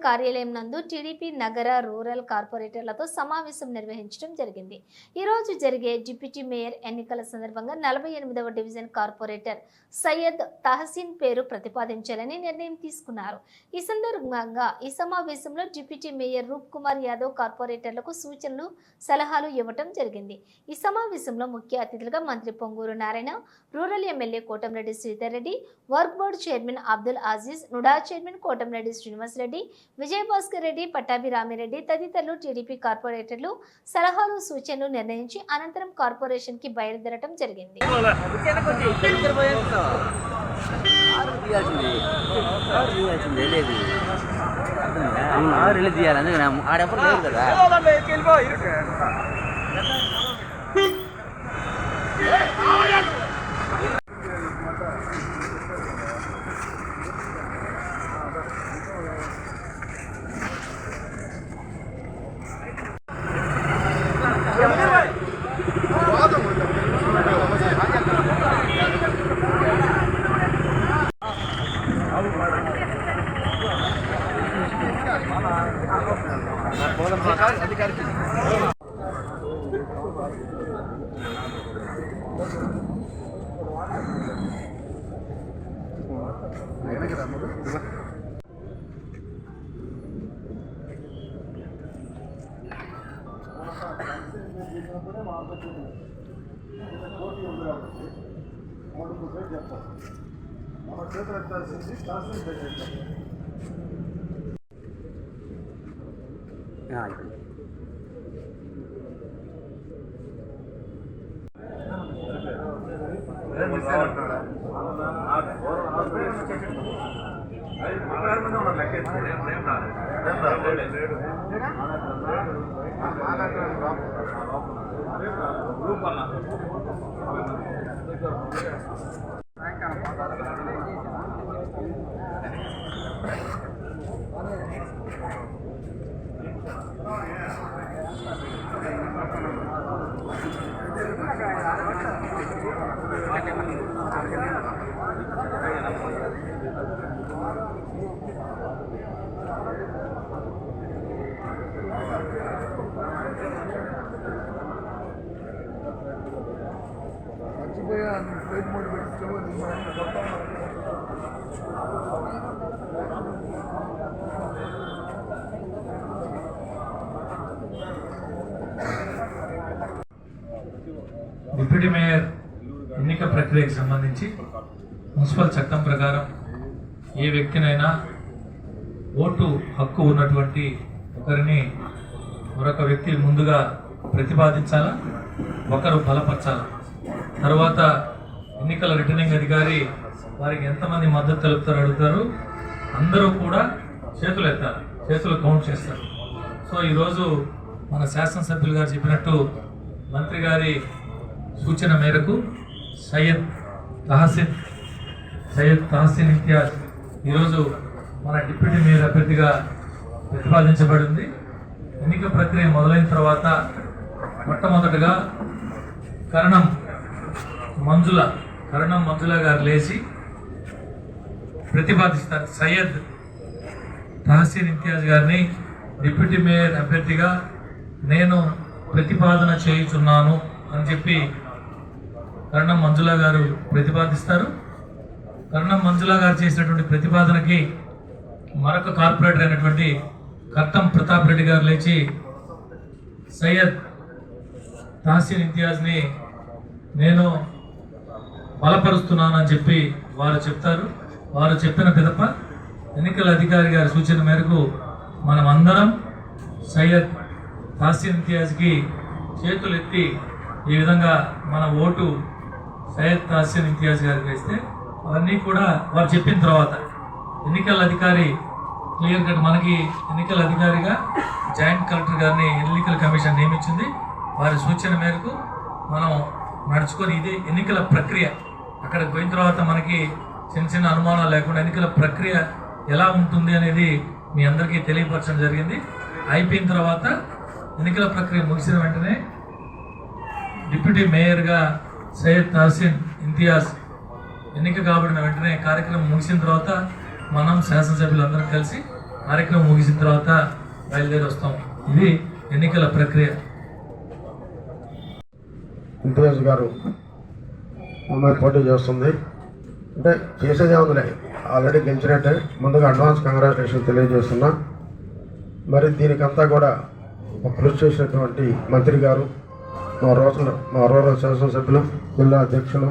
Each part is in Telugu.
కార్యాలయం నందు టీడీపీ నగర రూరల్ కార్పొరేటర్లతో సమావేశం నిర్వహించడం జరిగింది. ఈ రోజు జరిగే డిప్యూటీ మేయర్ ఎన్నికల సందర్భంగా 48వ డివిజన్ కార్పొరేటర్ సయ్యద్ తహసీన్ పేరు ప్రతిపాదించాలని నిర్ణయం తీసుకున్నారు. ఈ సందర్భంగా ఈ సమావేశంలో డిప్యూటీ మేయర్ రూప్ కుమార్ యాదవ్ కార్పొరేటర్లకు సూచనలు సలహాలు ఇవ్వటం జరిగింది. ఈ సమావేశంలో ముఖ్య అతిథులుగా మంత్రి Ponguru Narayana, rural MLA Kotamreddy Sridhar Reddy, work board chairman Abdul Aziz, NUDA chairman Kotamreddy Srinivas Reddy, Vijayabhaskar Reddy, Pattabhi Ramireddy తదితరులు టీడీపీ కార్పొరేటర్లు సలహాలు సూచనలు నిర్ణయించి అనంతరం కార్పొరేషన్ కి బయలుదేరటం జరిగింది. డిప్యూటీ మేయర్ ఎన్నిక ప్రక్రియకు సంబంధించి మున్సిపల్ చట్టం ప్రకారం ఏ వ్యక్తినైనా ఓటు హక్కు ఉన్నటువంటి ఒకరిని మరొక వ్యక్తి ముందుగా ప్రతిపాదించాలా, ఒకరు బలపరచాలా. తర్వాత ఎన్నికల రిటర్నింగ్ అధికారి వారికి ఎంతమంది మద్దతు తెలుపుతారు అడుగుతారు. అందరూ కూడా చేతులు ఎత్తాలి, చేతులు కౌంట్ చేస్తారు. సో ఈరోజు మన శాసనసభ్యులు గారు చెప్పినట్టు మంత్రి గారి సూచన మేరకు సయ్యద్ తహసీన్ ఇంతియాజ్ ఈరోజు మన డిప్యూటీ మేయర్ అభ్యర్థిగా ప్రతిపాదించబడింది. ఎన్నిక ప్రక్రియ మొదలైన తర్వాత మొట్టమొదటగా కరణం మంజుల గారు లేచి ప్రతిపాదిస్తారు. సయ్యద్ తహసీన్ ఇంతియాజ్ గారిని డిప్యూటీ మేయర్ అభ్యర్థిగా నేను ప్రతిపాదన చేయుచున్నాను అని చెప్పి కరణం మంజుల గారు ప్రతిపాదిస్తారు. కరణం మంజుల గారు చేసినటువంటి ప్రతిపాదనకి మరొక కార్పొరేటర్ అయినటువంటి కట్టం ప్రతాప్ రెడ్డి గారు లేచి సయ్యద్ తహసీన్ ఇంతియాజ్ని నేను బలపరుస్తున్నాను అని చెప్పి వారు చెప్తారు. వారు చెప్పిన పిదప ఎన్నికల అధికారి గారి సూచన మేరకు మనం అందరం సయ్యద్ తహసీన్ ఇంతియాజ్కి చేతులు ఎత్తి ఈ విధంగా మన ఓటు సయ్యద్ తహసీన్ ఇంతియాజ్ గారికి వేస్తే అవన్నీ కూడా వారు చెప్పిన తర్వాత ఎన్నికల అధికారి క్లియర్ కట్ మనకి ఎన్నికల అధికారిగా జాయింట్ కలెక్టర్ గారిని ఎన్నికల కమిషన్ నియమించింది. వారి సూచన మేరకు మనం నడుచుకొని ఇది ఎన్నికల ప్రక్రియ. అక్కడికి పోయిన తర్వాత మనకి చిన్న అనుమానాలు లేకుండా ఎన్నికల ప్రక్రియ ఎలా ఉంటుంది అనేది మీ అందరికీ తెలియపరచడం జరిగింది. అయిపోయిన తర్వాత ఎన్నికల ప్రక్రియ ముగిసిన వెంటనే డిప్యూటీ మేయర్గా సయ్యద్ తహసీన్ ఇంతియాజ్ ఎన్నిక కాబడిన వెంటనే కార్యక్రమం ముగిసిన తర్వాత మనం శాసనసభ్యులందరం కలిసి కార్యక్రమం ముగిసిన తర్వాత బయలుదేరి వస్తాం. ఇది ఎన్నికల ప్రక్రియ. ఇంతియాజ్ గారు అమ్మాయి పోటీ చేస్తుంది. అంటే చేసేదే ఉందిలే, ఆల్రెడీ గెలిచినట్టే. ముందుగా అడ్వాన్స్ కంగ్రాచులేషన్ తెలియజేస్తున్నా. మరి దీనికంతా కూడా కృషి చేసినటువంటి మంత్రి గారు, మా రూరల్ శాసనసభ్యులు, జిల్లా అధ్యక్షులు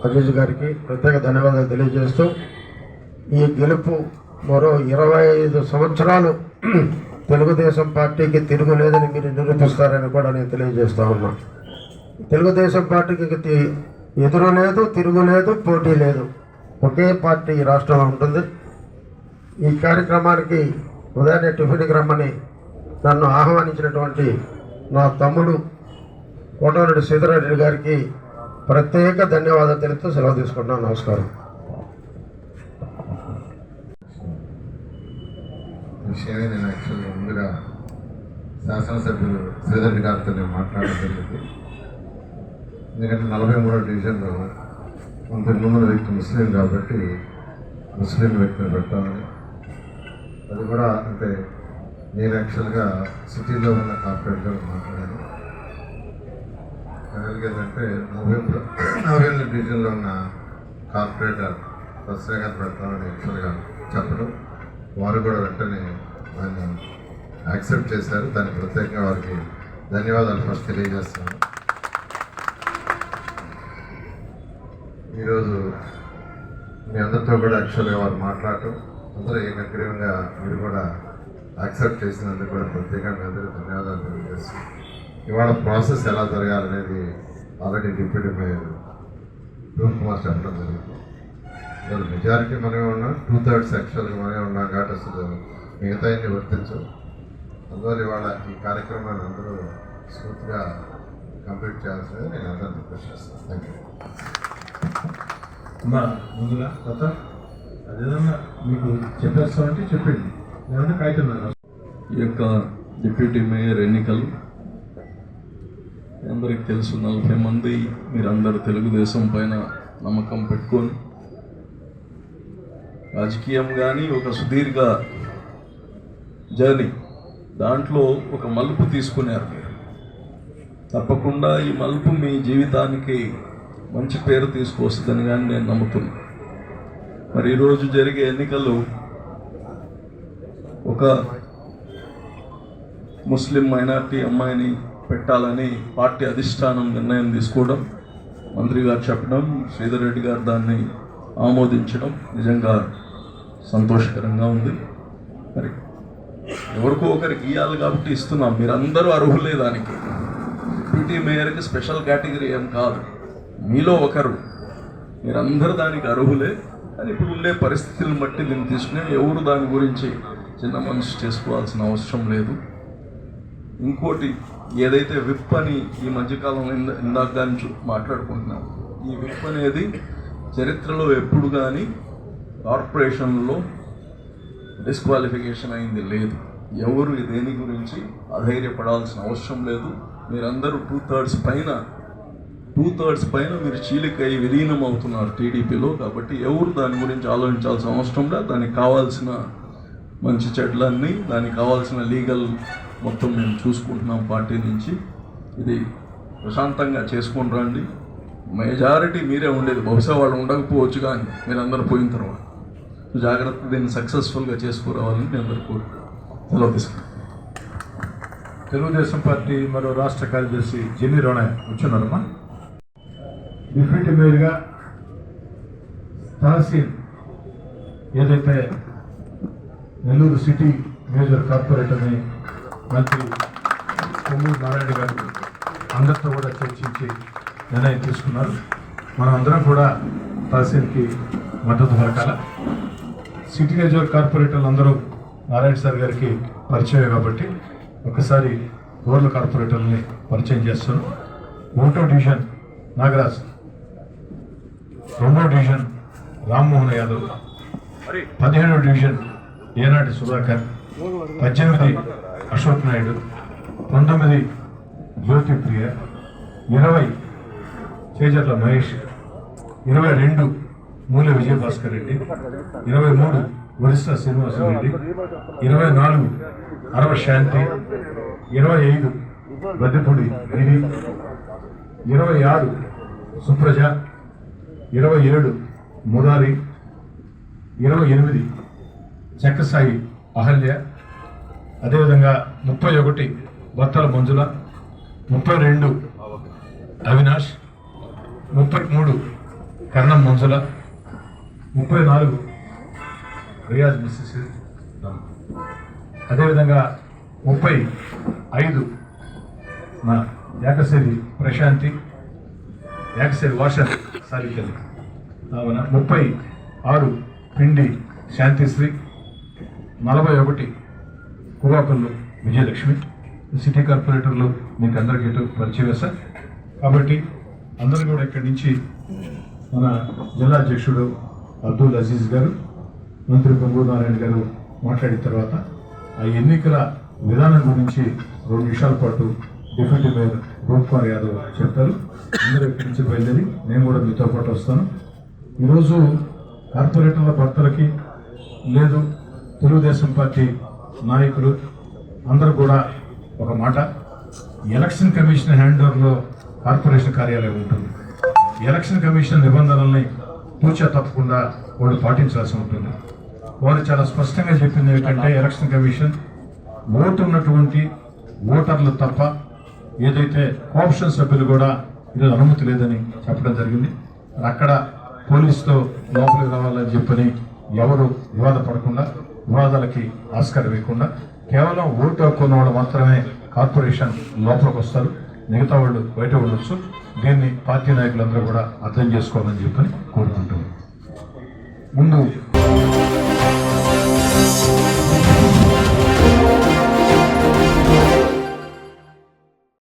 అజీజ్ గారికి ప్రత్యేక ధన్యవాదాలు తెలియజేస్తూ, ఈ గెలుపు మరో 25 సంవత్సరాలు తెలుగుదేశం పార్టీకి తిరుగులేదని మీరు నిరూపిస్తారని కూడా నేను తెలియజేస్తా ఉన్నా. తెలుగుదేశం పార్టీకి ఎదురు లేదు, తిరుగులేదు, పోటీ లేదు. ఒకే పార్టీ ఈ రాష్ట్రంలో ఉంటుంది. ఈ కార్యక్రమానికి ఉదయాన్నే టిఫిన్కి రమ్మని నన్ను ఆహ్వానించినటువంటి నా తమ్ముడు కోటమిరెడ్డి సీతారెడ్డి గారికి ప్రత్యేక ధన్యవాదాలు తెలుపుతూ సెలవు తీసుకుంటున్నాను. నమస్కారం. విషయమే నేను యాక్చువల్గా ముందుగా శాసనసభ్యులు శ్రీధరెడ్డి గారితో నేను మాట్లాడడం జరిగింది. ఎందుకంటే 43వ డివిజన్లో ముందు వ్యక్తి ముస్లిం కాబట్టి ముస్లిం వ్యక్తిని పెడతామని, అది కూడా అంటే నేను యాక్చువల్గా సిటీలో ఉన్న కార్పొరేట్గా మాట్లాడాను. ఏంటంటే 43వ డివిజన్లో ఉన్న కార్పొరేటర్ ఫస్ట్ గారు పెడతామని యాక్చువల్గా చెప్పడం, వారు కూడా వెంటనే దాన్ని యాక్సెప్ట్ చేశారు. దానికి ప్రత్యేకంగా వారికి ధన్యవాదాలు ఫస్ట్ తెలియజేస్తున్నాను. ఈరోజు మీ అందరితో కూడా యాక్చువల్గా వారు మాట్లాడటం, అందరూ ఏకగ్రీవంగా మీరు కూడా యాక్సెప్ట్ చేసినందుకు కూడా ప్రత్యేకంగా మీ అందరికీ ధన్యవాదాలు తెలియజేస్తున్నాను. ఇవాళ ప్రాసెస్ ఎలా జరగాలనేది ఆల్రెడీ డిప్యూటీ మేయర్ రూప్ కుమార్ చెప్పడం జరిగింది. ఇవాళ మెజారిటీ మనమే ఉన్నాం, 2/3 యాక్చువల్గా మనమే ఉన్నాం కాబట్టి అసలు మిగతా అన్ని వర్తించవు. అందువల్ల ఇవాళ ఈ కార్యక్రమాన్ని అందరూ స్మూత్గా కంప్లీట్ చేయాల్సింది నేను అందరినీ రిక్వెస్ట్ చేస్తాను. Thank you. అమ్మా ముందుగా కొత్త అదేదన్నా మీకు చెప్పేస్తామంటే చెప్పండి, లేదంటే కాగితున్నాను. ఈ యొక్క డిప్యూటీ మేయర్ ఎన్నికలు అందరికి తెలుసు, 40 మంది మీరందరూ తెలుగుదేశం పైన నమ్మకం పెట్టుకొని రాజకీయం కానీ ఒక సుదీర్ఘ జర్నీ దాంట్లో ఒక మలుపు తీసుకున్నారు మీరు. తప్పకుండా ఈ మలుపు మీ జీవితానికి మంచి పేరు తీసుకొస్తుందని కానీ నేను నమ్ముతున్నాను. మరి ఈరోజు జరిగే ఎన్నికలు ఒక ముస్లిం మైనార్టీ అమ్మాయిని పెట్టాలని పార్టీ అధిష్టానం నిర్ణయం తీసుకోవడం, మంత్రి గారు చెప్పడం, శ్రీధర్ రెడ్డి గారు దాన్ని ఆమోదించడం నిజంగా సంతోషకరంగా ఉంది. మరి ఎవరికో ఒకరికి ఇవ్వాలి కాబట్టి ఇస్తున్నాం. మీరందరూ అర్హులే దానికి. డిప్యూటీ మేయర్కి స్పెషల్ కేటగిరీ ఏం కాదు, మీలో ఒకరు, మీరందరూ దానికి అర్హులే. అని ఇప్పుడు ఉండే పరిస్థితులను బట్టి దీన్ని తీసుకుని ఎవరు దాని గురించి చిన్న మనసు చేసుకోవాల్సిన అవసరం లేదు. ఇంకోటి ఏదైతే విప్ అని ఈ మధ్యకాలంలో ఇందాక కానీ మాట్లాడుకుంటున్నాం, ఈ విప్ అనేది చరిత్రలో ఎప్పుడు కానీ కార్పొరేషన్లో డిస్క్వాలిఫికేషన్ అయింది లేదు. ఎవరు దేని గురించి అధైర్యపడాల్సిన అవసరం లేదు. మీరందరూ 2/3 పైన మీరు చీలికై విలీనం అవుతున్నారు టీడీపీలో. కాబట్టి ఎవరు దాని గురించి ఆలోచించాల్సిన అవసరం లేదు. దానికి కావాల్సిన మంచి చెడ్లన్నీ, దానికి కావాల్సిన లీగల్ మొత్తం మేము చూసుకుంటున్నాం పార్టీ నుంచి. ఇది ప్రశాంతంగా చేసుకొని రండి. మెజారిటీ మీరే ఉండేది, బహుశా వాళ్ళు ఉండకపోవచ్చు, కానీ మీరందరూ పోయిన తర్వాత జాగ్రత్త దీన్ని సక్సెస్ఫుల్గా చేసుకురావాలని నేను అందరూ సెలవు తీసుకున్నాను. తెలుగుదేశం పార్టీ మరో రాష్ట్ర కార్యదర్శి జెన్నీ రోణ వచ్చున్నారమ్మా. డిప్యూటీ మేయర్గా తహసీల్ ఏదైతే నెల్లూరు సిటీ మేజర్ కార్పొరేటర్ని మంత్రి కొమ్మూరు నారాయణ గారు అందరితో కూడా చర్చించి నిర్ణయం తీసుకున్నారు. మనం అందరం కూడా తహసీల్కి మద్దతు పలకాల. సిటీ మేజర్ కార్పొరేటర్లు అందరూ నారాయణ సార్ గారికి పరిచయం కాబట్టి ఒకసారి రూరల్ కార్పొరేటర్ని పరిచయం చేస్తారు. 1వ డివిజన్ నాగరాజ్, 2వ డివిజన్ రామ్మోహన్ యాదవ్, 17వ డివిజన్ ఏనాటి సుధాకర్, 18 అశోక్ నాయుడు, 19 జ్యోతి ప్రియ, 20 చేజర్ల మహేష్, 22 మూల విజయభాస్కర్ రెడ్డి, 23 ఒరిస్సా శ్రీనివాసరెడ్డి, 24 అరవ శాంతి, 25 బద్దెపూడి గిరి, 26 సుప్రజ, 27 మురారి, 28 చెక్కసాయి అహల్య, అదేవిధంగా 31 బత్తల మంజుల, 32 అవినాష్, 33 కర్ణం మంజుల, 34 రియాజ్ మిస్సెస్, అదేవిధంగా 35 నా యాకశేరి ప్రశాంతి, యాకశేరి వాషర్ సాలికల్, 36 పిండి శాంతిశ్రీ, 41 కువాకల్లు విజయలక్ష్మి. సిటీ కార్పొరేటర్లు మీకు అందరికీ పరిచయం సార్. కాబట్టి అందరూ కూడా ఇక్కడి నుంచి మన జిల్లా అధ్యక్షుడు అబ్దుల్ అజీజ్ గారు, మంత్రి పొంగూరు నారాయణ గారు మాట్లాడిన తర్వాత ఆ ఎన్నికల విధానం గురించి 2 నిమిషాల పాటు డిప్యూటీ మేయర్ రూప్ కుమార్ యాదవ్ చెప్తారు. అందరూ ఇక్కడి నుంచి బయలుదేరి నేను కూడా మీతో పాటు వస్తాను. ఈరోజు కార్పొరేటర్ల భర్తలకి లేదు తెలుగుదేశం పార్టీ నాయకులు అందరూ కూడా ఒక మాట, ఎలక్షన్ కమిషన్ హ్యాండ్ ఓవర్లో కార్పొరేషన్ కార్యాలయం ఉంటుంది. ఎలక్షన్ కమిషన్ నిబంధనల్ని తూచా తప్పకుండా వాళ్ళు పాటించాల్సి ఉంటుంది. వారు చాలా స్పష్టంగా చెప్పింది ఏంటంటే, ఎలక్షన్ కమిషన్ ఓటు ఉన్నటువంటి ఓటర్లు తప్ప ఏదైతే కోఆప్షన్ సభ్యులు కూడా ఈరోజు అనుమతి లేదని చెప్పడం జరిగింది. అక్కడ పోలీసుతో లోపలికి రావాలని చెప్పని ఎవరు వివాదపడకుండా, వివాదాలకి ఆస్కారం ఇవ్వకుండా కేవలం ఓటు హక్కున్న వాళ్ళు మాత్రమే కార్పొరేషన్ లోపలికి వస్తారు, మిగతా వాళ్ళు బయట ఉండొచ్చు. దీన్ని పార్టీ నాయకులందరూ కూడా అర్థం చేసుకోవాలని చెప్పని కోరుకుంటున్నాను. ముందు